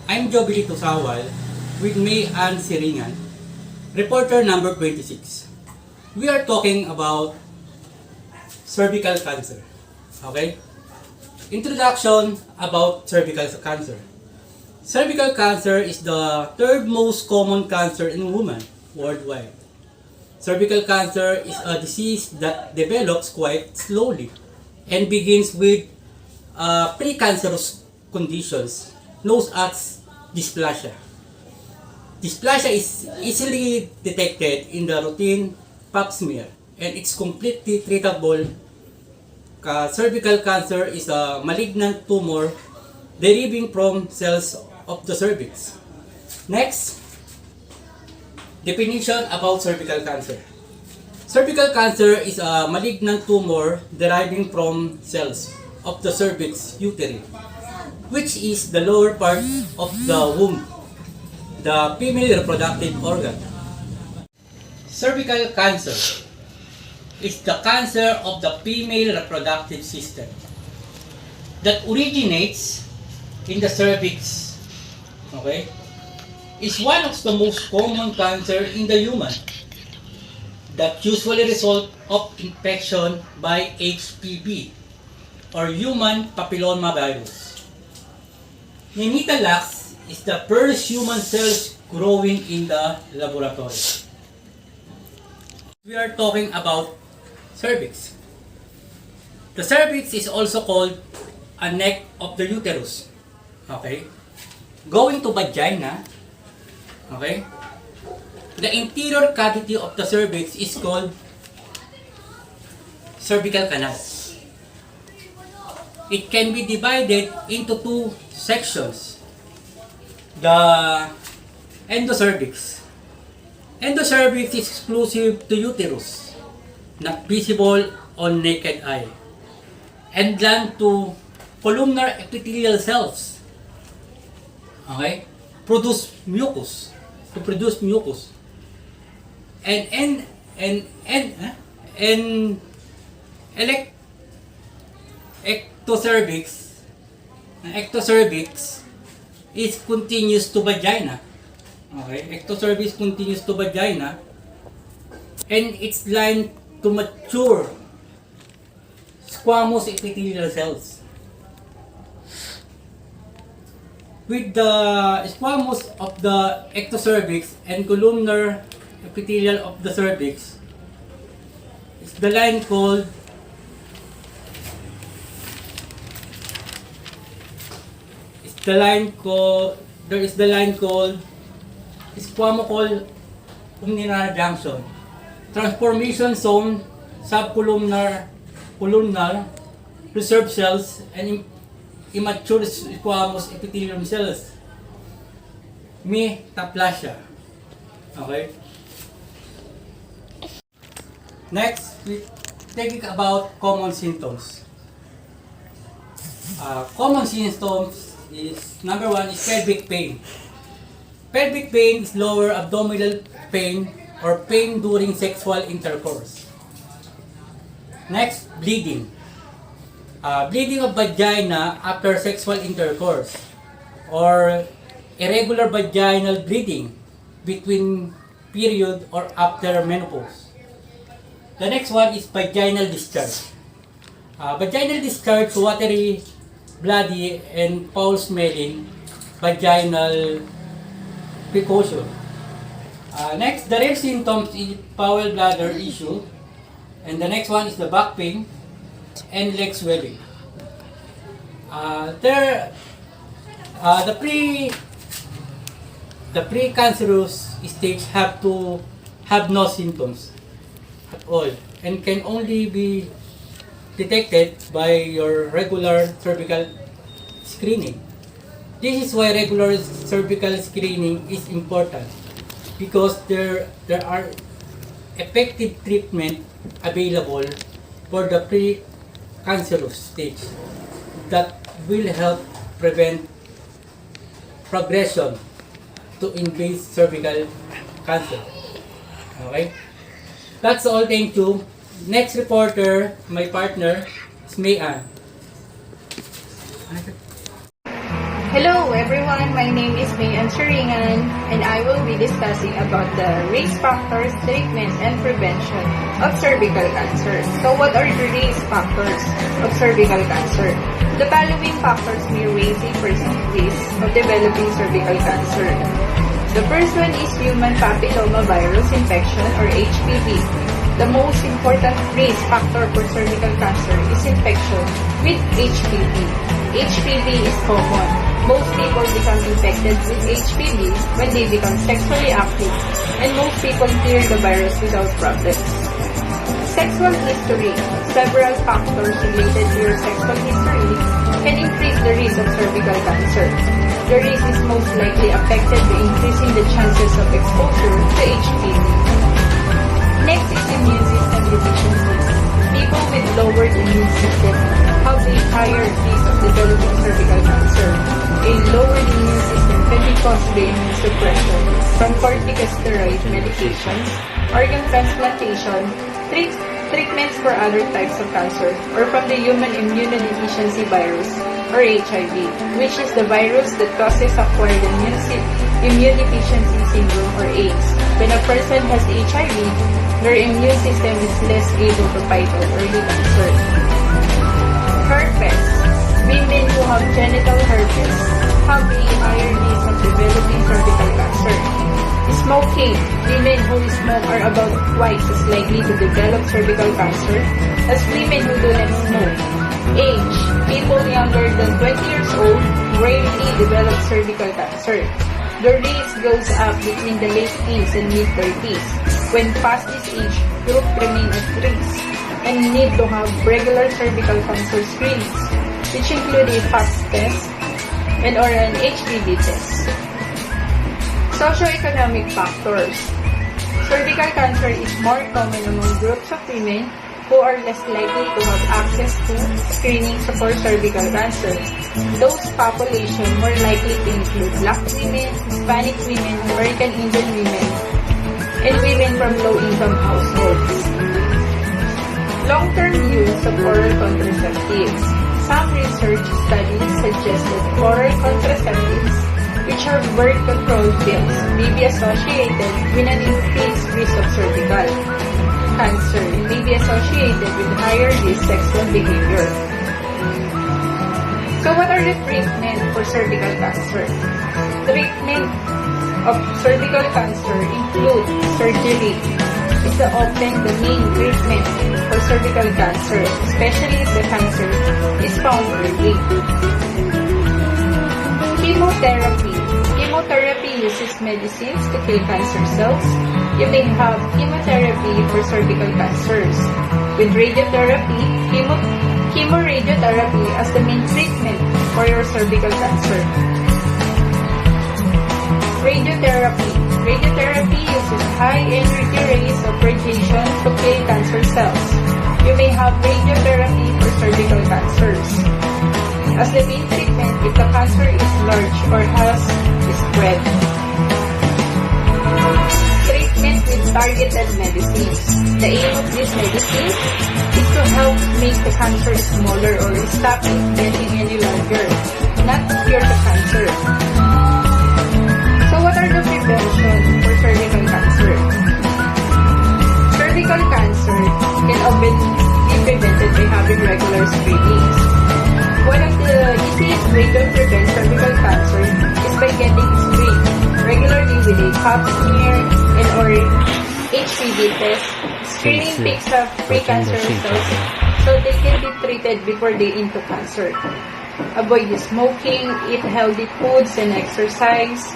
I'm Jobilito Sawal with May Ann Siringan, reporter number 26. We are talking about cervical cancer. Okay? Introduction about cervical cancer. Cervical cancer is the third most common cancer in women worldwide. Cervical cancer is a disease that develops quite slowly and begins with precancerous conditions known as dysplasia. Dysplasia is easily detected in the routine pap smear and it's completely treatable. Cervical cancer is a malignant tumor deriving from cells of the cervix. Next, definition about cervical cancer. Cervical cancer is a malignant tumor deriving from cells of the cervix uteri, which is the lower part of the womb, the female reproductive organ. Cervical cancer is the cancer of the female reproductive system that originates in the cervix. Okay? Is one of the most common cancer in the human that usually result of infection by HPV or human papilloma virus. Nematolax is the first human cells growing in the laboratory. We are talking about cervix. The cervix is also called a neck of the uterus. Okay? Going to vagina. Okay? The interior cavity of the cervix is called cervical canal. It can be divided into two sections. The endocervix. Endocervix is exclusive to uterus, not visible on naked eye, and gland to columnar epithelial cells. Okay? To produce mucus. And ectocervix is continuous to vagina. Okay, ectocervix continues to vagina, and it's lined to mature squamous epithelial cells. With the squamous of the ectocervix and columnar epithelial of the cervix, is the line called squamocol umbilical junction, transformation zone, subcolumnar, columnar, reserve cells, and immature squamous epithelium cells. Metaplasia. Okay? Next, we think about common symptoms. Common symptoms is, number one is pelvic pain. Pelvic pain is lower abdominal pain or pain during sexual intercourse. Next, bleeding. Bleeding of vagina after sexual intercourse or irregular vaginal bleeding between period or after menopause. The next one is vaginal discharge. Vaginal discharge, watery, bloody, and foul-smelling vaginal precaution. Next, the rare symptoms is bowel bladder issue, and the next one is the back pain and leg swelling. The precancerous stage have no symptoms at all and can only be detected by your regular cervical screening. This is why regular cervical screening is important, because there are effective treatment available for the precancerous stage that will help prevent progression to invasive cervical cancer. Okay? That's all. Thank you. Next reporter, my partner, is May Ann. Hello, everyone, my name is May Anseringan, and I will be discussing about the risk factors, treatment, and prevention of cervical cancer. So what are the risk factors of cervical cancer? The following factors may raise a person's risk of developing cervical cancer. The first one is human papillomavirus infection or HPV. The most important risk factor for cervical cancer is infection with HPV. HPV is common. Most people become infected with HPV when they become sexually active, and most people clear the virus without problems. Sexual history. Several factors related to your sexual history can increase the risk of cervical cancer. The risk is most likely affected by increasing the chances of exposure to HPV. Next is immune system deficiencies. People with lowered immune system have a higher risk of developing cervical cancer. A lowered immune system can be caused by immune suppression from corticosteroid medications, organ transplantation, treatments for other types of cancer, or from the human immunodeficiency virus, or HIV, which is the virus that causes acquired immune deficiency syndrome, or AIDS. When a person has HIV, their immune system is less able to fight off early cancer. Herpes. Women who have genital herpes have a higher risk of developing cervical cancer. Smoking. Women who smoke are about twice as likely to develop cervical cancer as women who do not smoke. Age. People younger than 20 years old rarely develop cervical cancer. The risk goes up between the late teens and mid-30s. When past this age, group remain at risk and need to have regular cervical cancer screenings, which include a Pap test and or an HPV test. Socioeconomic factors. Cervical cancer is more common among groups of women who are less likely to have access to screening for cervical cancer. Those population more likely to include Black women, Hispanic women, American Indian women, and women from low-income households. Long-term use of oral contraceptives. Some research studies suggest that oral contraceptives, which are birth control pills, may be associated with an increased risk of cervical cancer and may be associated with higher risk sexual behavior. So what are the treatment for cervical cancer? Treatment of cervical cancer include surgery. It's often the main treatment for cervical cancer, especially if the cancer is found early. Chemotherapy. Chemotherapy uses medicines to kill cancer cells. You may have chemotherapy for cervical cancers. With radiotherapy, chemoradiotherapy as the main treatment for your cervical cancer. Radiotherapy. Radiotherapy uses high-energy rays of radiation to kill cancer cells. You may have radiotherapy for cervical cancers as the main treatment if the cancer is large or has spread. Treatment with targeted medicines. The aim of these medicines is to help make the cancer smaller or stop it getting any larger, not to cure the cancer. So what are the prevention for cervical cancer? Cervical cancer can often be prevented by having regular screenings. One of the easiest ways to prevent cervical cancer is by getting screened regularly with a Pap smear and or HPV test. Screening picks up precancerous cells so they can be treated before they into cancer. Avoid smoking, eat healthy foods and exercise.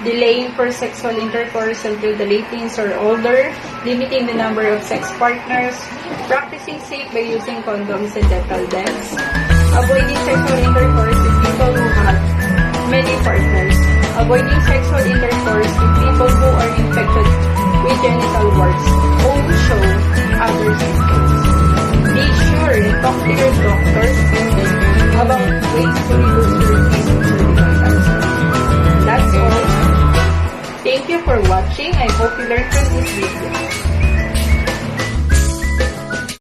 Delaying for sexual intercourse until the late teens or older, limiting the number of sex partners, practicing safe by using condoms and dental dams, avoiding sexual intercourse with people who have many partners, avoiding sexual intercourse with people who are infected with genital warts or show other symptoms. Be sure to talk to your doctor about ways to reduce your risk of cervical cancer. That's all. Thank you for watching. I hope you learned from this video.